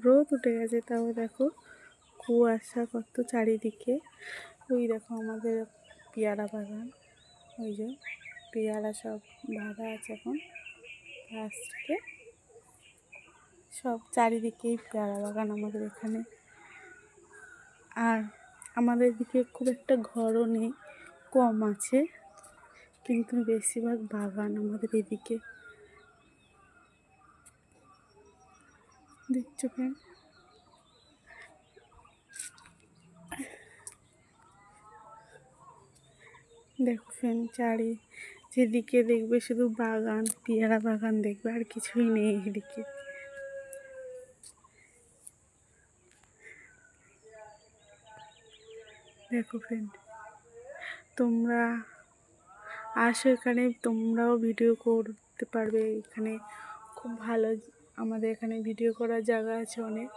রোদ উঠে গেছে, তাও দেখো কুয়াশা কত চারিদিকে। ওই দেখো আমাদের পেয়ারা বাগান, ওই যে পেয়ারা সব বাঁধা আছে এখন গাছ থেকে, সব চারিদিকেই পেয়ারা বাগান আমাদের এখানে। আর আমাদের দিকে খুব একটা ঘরও নেই, কম আছে, কিন্তু বেশিরভাগ বাগান আমাদের এদিকে। দেখছো ফ্রেন্ড, দেখো ফ্রেন্ড, যেদিকে দেখবে শুধু বাগান, পেয়ারা বাগান দেখবে, আর কিছুই নেই এদিকে। দেখো ফ্রেন্ড, তোমরা আসো এখানে, তোমরাও ভিডিও করতে পারবে। এখানে খুব ভালো, আমাদের এখানে ভিডিও করার জায়গা আছে অনেক।